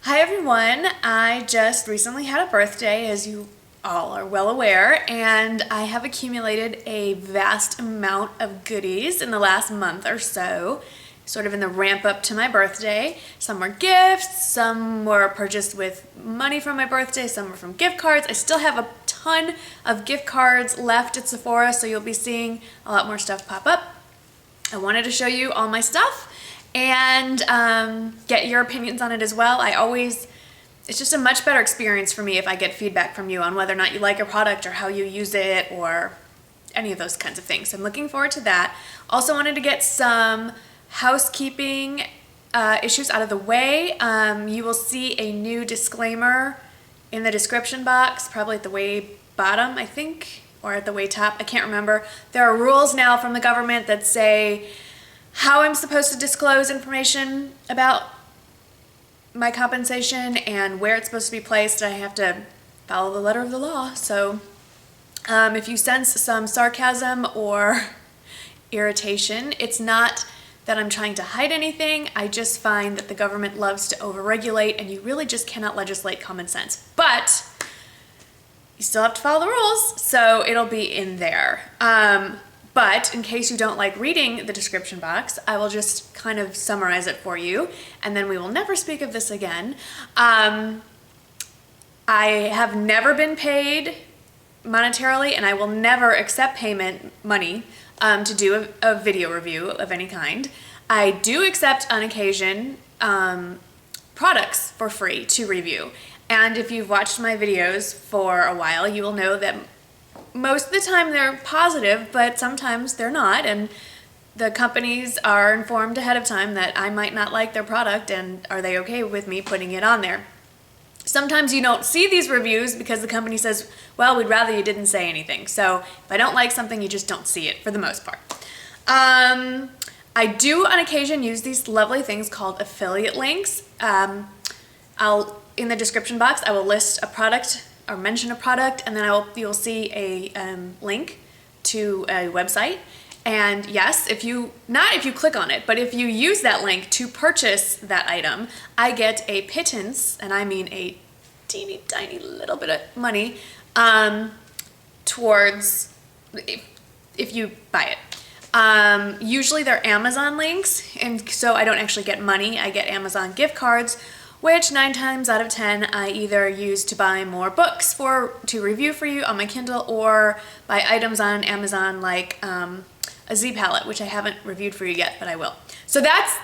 Hi everyone, I just recently had a birthday, as you all are well aware, and I have accumulated a vast amount of goodies in the last month or so, sort of in the ramp up to my birthday. Some were gifts, some were purchased with money from my birthday, some were from gift cards. I still have a ton of gift cards left at Sephora, so you'll be seeing a lot more stuff pop up. I wanted to show you all my stuff and get your opinions on it as well. It's just a much better experience for me if I get feedback from you on whether or not you like a product or how you use it or any of those kinds of things. So I'm looking forward to that. Also wanted to get some housekeeping issues out of the way. You will see a new disclaimer in the description box, probably at the way bottom, I think, or at the way top, I can't remember. There are rules now from the government that say how I'm supposed to disclose information about my compensation and where it's supposed to be placed. I have to follow the letter of the law. So if you sense some sarcasm or irritation, it's not that I'm trying to hide anything. I just find that the government loves to overregulate and you really just cannot legislate common sense. But you still have to follow the rules, so it'll be in there. But in case you don't like reading the description box, I will just kind of summarize it for you, and then we will never speak of this again. I have never been paid monetarily, and I will never accept payment money to do a video review of any kind. I do accept, on occasion, products for free to review. And if you've watched my videos for a while, you will know that most of the time they're positive, but sometimes they're not, and the companies are informed ahead of time that I might not like their product, and are they okay with me putting it on there. Sometimes you don't see these reviews because the company says, well, we'd rather you didn't say anything. So if I don't like something, you just don't see it for the most part. I do on occasion use these lovely things called affiliate links. In the description box, I will list a product or mention a product, and then you'll see a link to a website. And yes, not if you click on it, but if you use that link to purchase that item, I get a pittance, and I mean a teeny tiny little bit of money towards if you buy it. Usually they're Amazon links, and so I don't actually get money. I get Amazon gift cards, which 9 times out of 10 I either use to buy more books to review for you on my Kindle, or buy items on Amazon like a Z palette, which I haven't reviewed for you yet, but I will. So that's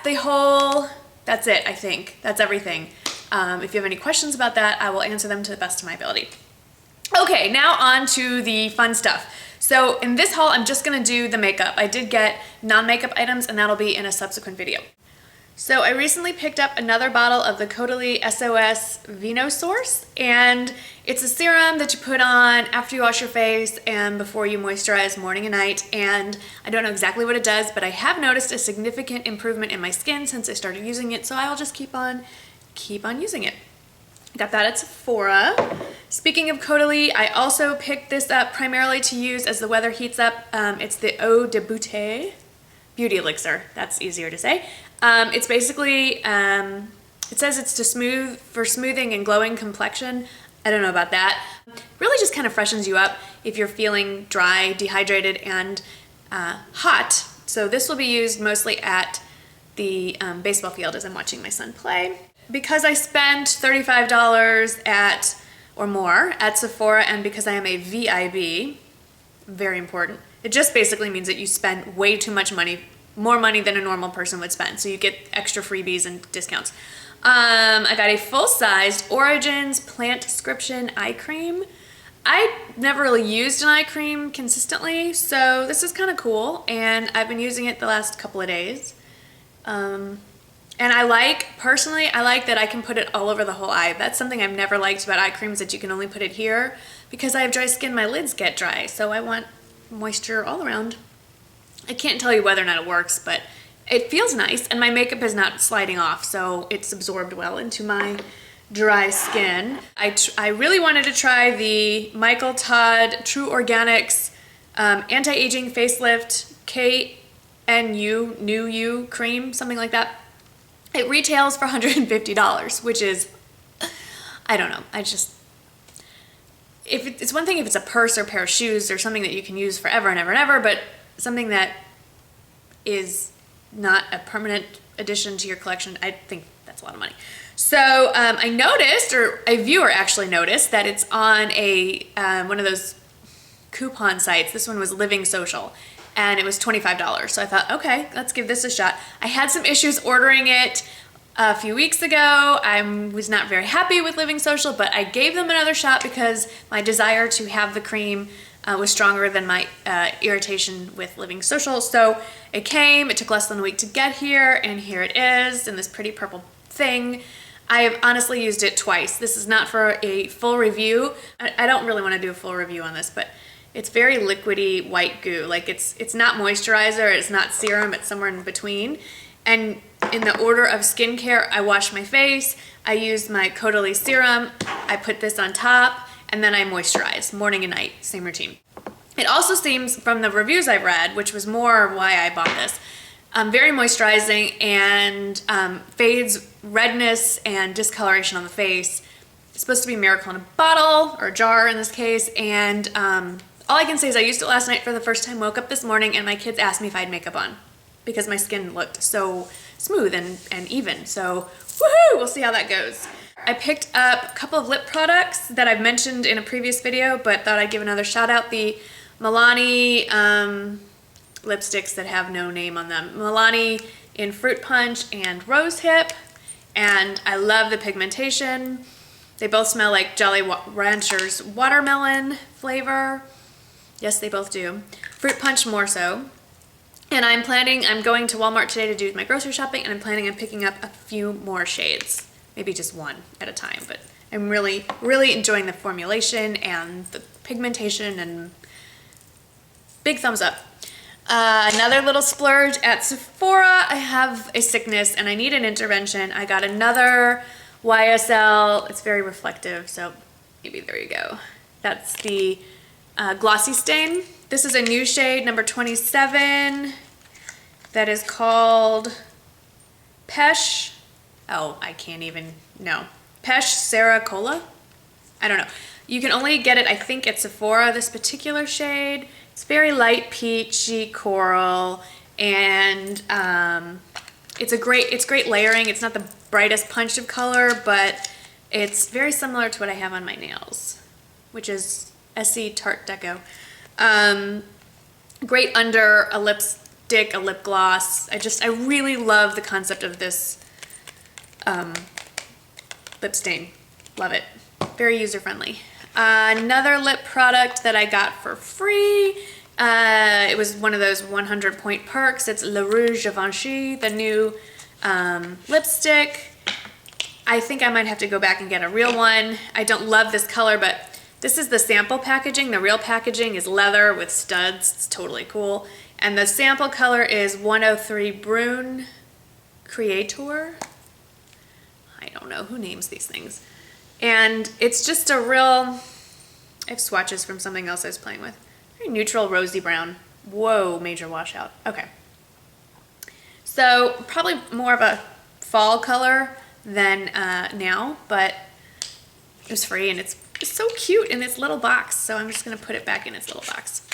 it, I think. That's everything. If you have any questions about that, I will answer them to the best of my ability. Okay, now on to the fun stuff. So in this haul, I'm just gonna do the makeup. I did get non-makeup items, and that'll be in a subsequent video. So I recently picked up another bottle of the Caudalie S.O.S. Vinosource, and it's a serum that you put on after you wash your face and before you moisturize morning and night. And I don't know exactly what it does, but I have noticed a significant improvement in my skin since I started using it, so I will just keep on using it. Got that at Sephora. Speaking of Caudalie, I also picked this up primarily to use as the weather heats up. It's the Eau de Beauté Beauty Elixir. That's easier to say. It's basically, it says it's for smoothing and glowing complexion. I don't know about that. Really just kind of freshens you up if you're feeling dry, dehydrated, and hot. So this will be used mostly at the baseball field as I'm watching my son play. Because I spent $35 or more at Sephora, and because I am a VIB, very important, it just basically means that you spend way too much money, more money than a normal person would spend, so you get extra freebies and discounts. I got a full-sized Origins Plantscription eye cream. I never really used an eye cream consistently, so this is kind of cool, and I've been using it the last couple of days. And personally, I like that I can put it all over the whole eye. That's something I've never liked about eye creams, that you can only put it here. Because I have dry skin, my lids get dry, so I want moisture all around. I can't tell you whether or not it works, but it feels nice, and my makeup is not sliding off, so it's absorbed well into my dry skin. I really wanted to try the Michael Todd True Organics Anti-Aging Facelift KNU New You Cream, something like that. It retails for $150, which is I don't know. It's one thing if it's a purse or a pair of shoes or something that you can use forever and ever and ever, but something that is not a permanent addition to your collection, I think that's a lot of money. So I noticed, or a viewer actually noticed, that it's on a one of those coupon sites. This one was Living Social, and it was $25. So I thought, okay, let's give this a shot. I had some issues ordering it a few weeks ago. I was not very happy with Living Social, but I gave them another shot because my desire to have the cream was stronger than my irritation with Living Social. So it came, it took less than a week to get here, and here it is in this pretty purple thing. I have honestly used it twice. This is not for a full review. I don't really want to do a full review on this, but it's very liquidy white goo. Like it's not moisturizer, it's not serum, it's somewhere in between. And in the order of skincare, I wash my face, I use my Caudalie serum, I put this on top, and then I moisturize morning and night, same routine. It also seems from the reviews I've read, which was more why I bought this, very moisturizing and fades redness and discoloration on the face. It's supposed to be miracle in a bottle, or a jar in this case, and all I can say is I used it last night for the first time, woke up this morning, and my kids asked me if I had makeup on because my skin looked so smooth and even. So woohoo, we'll see how that goes. I picked up a couple of lip products that I've mentioned in a previous video, but thought I'd give another shout out. The Milani lipsticks that have no name on them. Milani in Fruit Punch and Rose Hip, and I love the pigmentation. They both smell like Jolly Ranchers watermelon flavor. Yes, they both do. Fruit Punch more so. And I'm going to Walmart today to do my grocery shopping, and I'm planning on picking up a few more shades. Maybe just one at a time, but I'm really, really enjoying the formulation and the pigmentation, and big thumbs up. Another little splurge at Sephora. I have a sickness and I need an intervention. I got another YSL. It's very reflective, so maybe there you go. That's the Glossy Stain. This is a new shade, number 27, that is called Peche. Oh, I can't even, no. Peche Cerra-Colla? I don't know. You can only get it, I think, at Sephora, this particular shade. It's very light peachy coral, and it's great layering. It's not the brightest punch of color, but it's very similar to what I have on my nails, which is S.O.S Tarte Deco. Great under a lipstick, a lip gloss. I really love the concept of this lip stain. Love it. Very user-friendly. Another lip product that I got for free. It was one of those 100-point perks. It's Le Rouge Givenchy, the new lipstick. I think I might have to go back and get a real one. I don't love this color, but this is the sample packaging. The real packaging is leather with studs. It's totally cool. And the sample color is 103 Brun Createur. I don't know who names these things. And it's just a real, I have swatches from something else I was playing with. Very neutral rosy brown. Whoa, major washout. Okay. So probably more of a fall color than now, but it was free and it's so cute in its little box. So I'm just gonna put it back in its little box.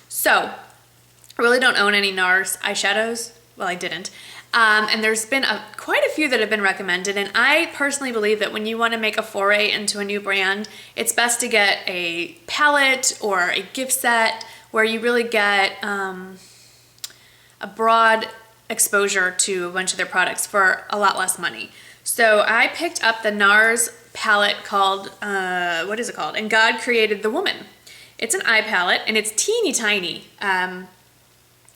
So I really don't own any Nars eyeshadows. Well, I didn't. And there's been quite a few that have been recommended, and I personally believe that when you want to make a foray into a new brand, it's best to get a palette or a gift set where you really get a broad exposure to a bunch of their products for a lot less money. So I picked up the Nars palette called, what is it called? And God Created the Woman. It's an eye palette, and it's teeny tiny.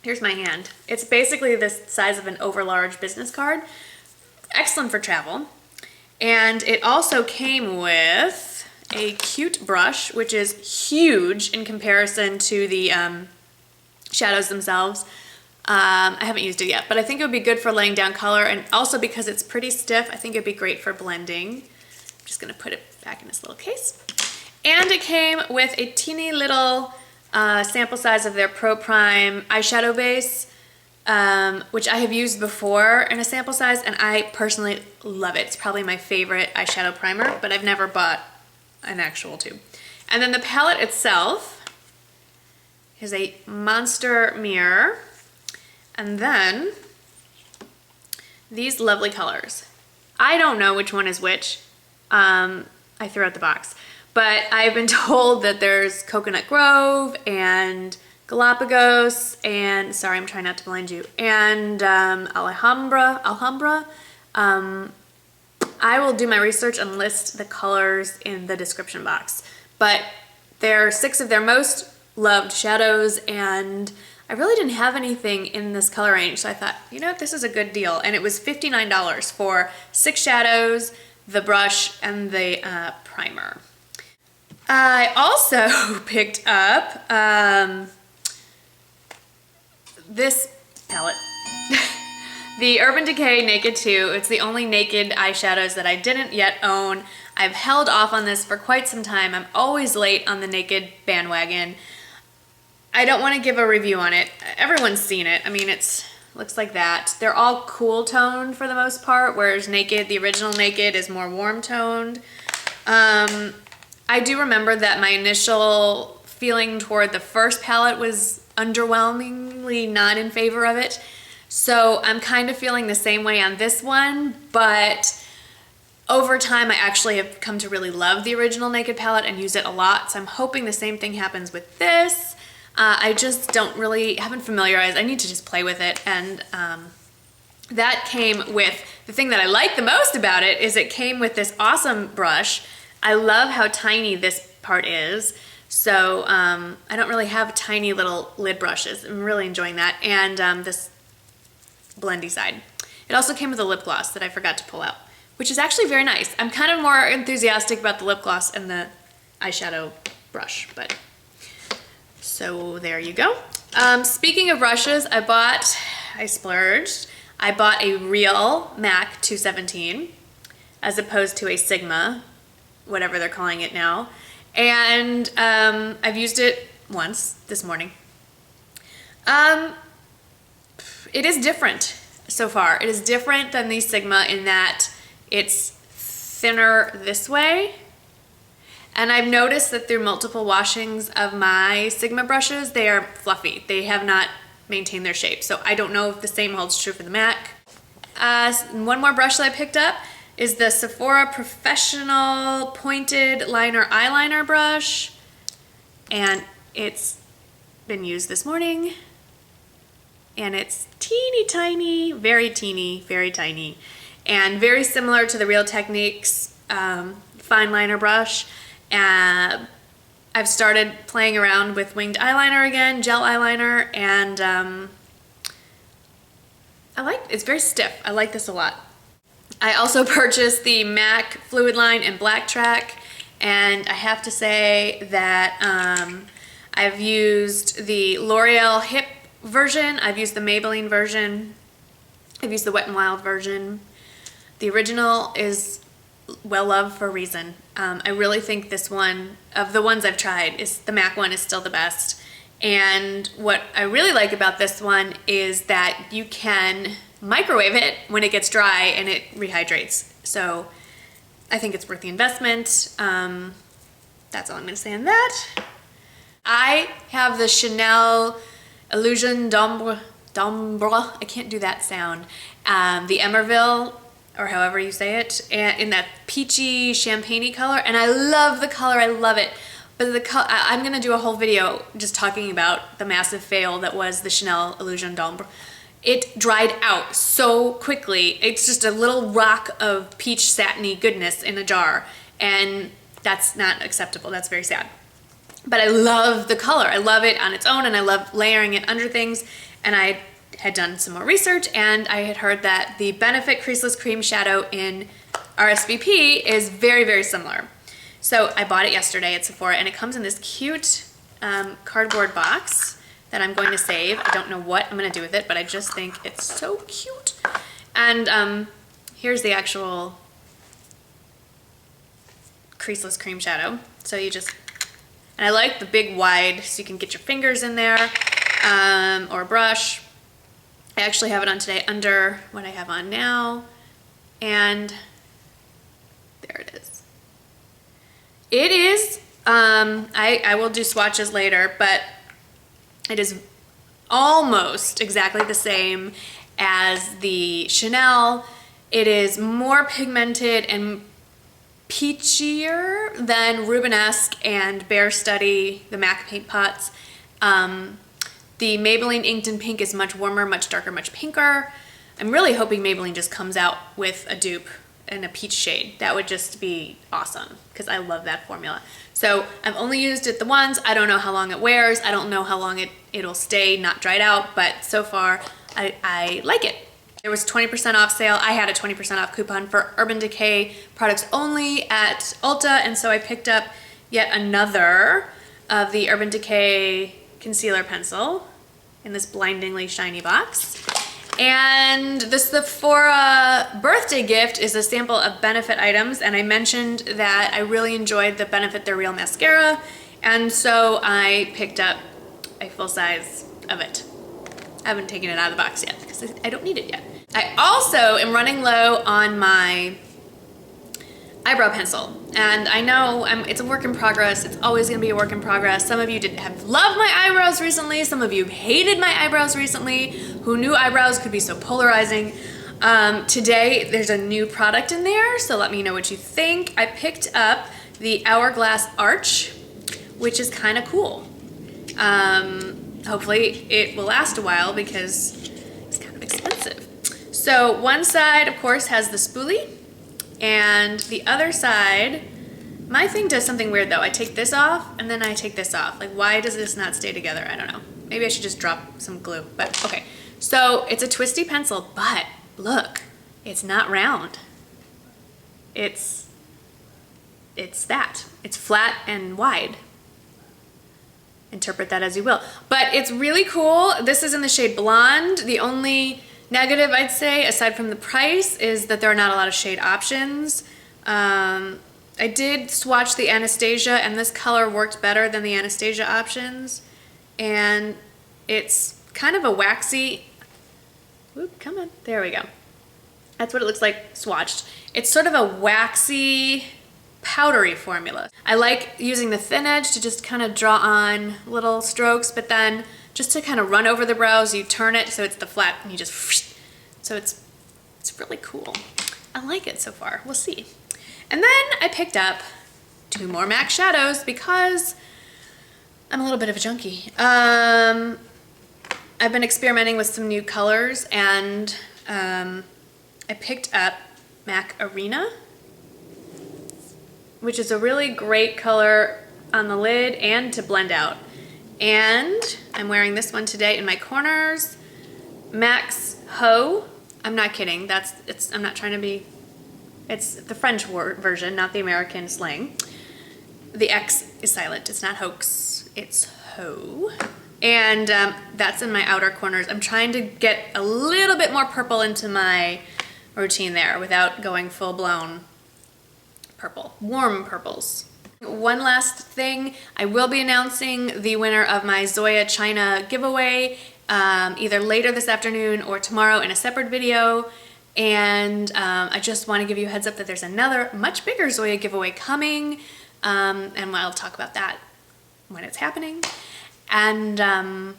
Here's my hand. It's basically the size of an overlarge business card. Excellent for travel. And it also came with a cute brush, which is huge in comparison to the shadows themselves. I haven't used it yet, but I think it would be good for laying down color, and also because it's pretty stiff, I think it'd be great for blending. I'm just gonna put it back in this little case. And it came with a teeny little sample size of their Pro Prime eyeshadow base. which I have used before in a sample size, and I personally love it. It's probably my favorite eyeshadow primer, but I've never bought an actual tube. And then the palette itself is a monster mirror, and then these lovely colors. I don't know which one is which. I threw out the box, but I've been told that there's Coconut Grove and Galapagos and, sorry, I'm trying not to blind you, and Alhambra. I will do my research and list the colors in the description box, but there are 6 of their most loved shadows, and I really didn't have anything in this color range, so I thought, you know, this is a good deal. And it was $59 for 6 shadows, the brush, and the primer. I also picked up this palette. The Urban Decay Naked 2. It's the only naked eyeshadows that I didn't yet own. I've held off on this for quite some time. I'm always late on the naked bandwagon. I don't want to give a review on it. Everyone's seen it. I mean, it looks like that. They're all cool toned for the most part, whereas Naked, the original Naked, is more warm toned. I do remember that my initial feeling toward the first palette was underwhelmingly not in favor of it. So I'm kind of feeling the same way on this one, but over time I actually have come to really love the original Naked palette and use it a lot. So I'm hoping the same thing happens with this. I just haven't familiarized. I need to just play with it. And that came with, the thing that I like the most about it is it came with this awesome brush. I love how tiny this part is. So I don't really have tiny little lid brushes. I'm really enjoying that. And this blendy side. It also came with a lip gloss that I forgot to pull out, which is actually very nice. I'm kind of more enthusiastic about the lip gloss and the eyeshadow brush, but so there you go. Speaking of brushes, I splurged. I bought a real MAC 217 as opposed to a Sigma, whatever they're calling it now. And I've used it once this morning. It is different so far. It is different than the Sigma in that it's thinner this way. And I've noticed that through multiple washings of my Sigma brushes, they are fluffy. They have not maintained their shape. So I don't know if the same holds true for the MAC. One more brush that I picked up is the Sephora Professional Pointed Liner Eyeliner brush. And it's been used this morning. And it's teeny tiny, very teeny, very tiny. And very similar to the Real Techniques fine liner brush. I've started playing around with winged eyeliner again, gel eyeliner, and it's very stiff. I like this a lot. I also purchased the MAC Fluidline and Blacktrack, and I have to say that I've used the L'Oreal Hip version, I've used the Maybelline version, I've used the Wet n Wild version. The original is well loved for a reason. I really think this one, of the ones I've tried, is the MAC one is still the best. And what I really like about this one is that you can microwave it when it gets dry and it rehydrates. So I think it's worth the investment. That's all I'm gonna say on that. I have the Chanel Illusion d'Ombre, I can't do that sound. The Emerville, or however you say it, and in that peachy champagne-y color, and I love the color, I love it. But the color, I'm gonna do a whole video just talking about the massive fail that was the Chanel Illusion d'Ombre. It dried out so quickly. It's just a little rock of peach satiny goodness in a jar, and that's not acceptable. That's very sad. But I love the color. I love it on its own, and I love layering it under things. And I had done some more research, and I had heard that the Benefit Creaseless Cream Shadow in R.S.V.P is very, very similar. So I bought it yesterday at Sephora, and it comes in this cute cardboard box that I'm going to save. I don't know what I'm going to do with it, but I just think it's so cute. And here's the actual Creaseless Cream Shadow. So you just... And I like the big wide, so you can get your fingers in there, or a brush. I actually have it on today under what I have on now, and there it is. It is, I will do swatches later, but it is almost exactly the same as the Chanel. It is more pigmented and peachier than Rubenesque and Bare Study, the MAC paint pots. The Maybelline Inked in Pink is much warmer, much darker, much pinker. I'm really hoping Maybelline just comes out with a dupe in a peach shade. That would just be awesome because I love that formula. So I've only used it the once. I don't know how long it wears. I don't know how long it'll stay not dried out, but so far I like it. There was 20% off sale. I had a 20% off coupon for Urban Decay products only at Ulta, and so I picked up yet another of the Urban Decay concealer pencil in this blindingly shiny box. And the Sephora birthday gift is a sample of Benefit items, and I mentioned that I really enjoyed the Benefit They're Real mascara, and so I picked up a full size of it. I haven't taken it out of the box yet because I don't need it yet. I also am running low on my eyebrow pencil, and I know it's a work in progress. It's always going to be a work in progress. Some of you have loved my eyebrows recently. Some of you hated my eyebrows recently. Who knew eyebrows could be so polarizing? Today there's a new product in there, so let me know what you think. I picked up the Hourglass Arch, which is kind of cool. Hopefully it will last a while because it's kind of expensive. So one side, of course, has the spoolie. And the other side, my thing does something weird though. I take this off and then I take this off. Like, why does this not stay together? I don't know. Maybe I should just drop some glue, but okay. So it's a twisty pencil, but look, it's not round. It's that. It's flat and wide. Interpret that as you will. But it's really cool. This is in the shade Blonde. The only negative, I'd say, aside from the price, is that there are not a lot of shade options. I did swatch the Anastasia, and this color worked better than the Anastasia options. And it's kind of a waxy, whoop, come on, there we go. That's what it looks like swatched. It's sort of a waxy, powdery formula. I like using the thin edge to just kind of draw on little strokes, but then just to kind of run over the brows, you turn it so it's the flat and you just, so it's really cool. I like it so far. We'll see. And then I picked up 2 more MAC shadows because I'm a little bit of a junkie. I've been experimenting with some new colors, and I picked up MAC Arena, which is a really great color on the lid and to blend out. And I'm wearing this one today in my corners. MAC Haux. I'm not kidding. I'm not trying to be. It's the French version, not the American slang. The X is silent. It's not hoax. It's Haux. And that's in my outer corners. I'm trying to get a little bit more purple into my routine there without going full-blown purple. Warm purples. One last thing, I will be announcing the winner of my Zoya China giveaway either later this afternoon or tomorrow in a separate video. And I just want to give you a heads up that there's another much bigger Zoya giveaway coming, and I'll talk about that when it's happening. And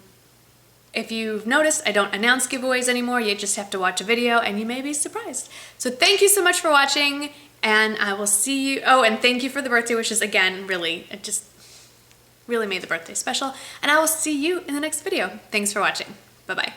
if you've noticed, I don't announce giveaways anymore. You just have to watch a video and you may be surprised. So thank you so much for watching. And I will see you. Oh, and thank you for the birthday wishes again. Really, it just really made the birthday special. And I will see you in the next video. Thanks for watching. Bye-bye.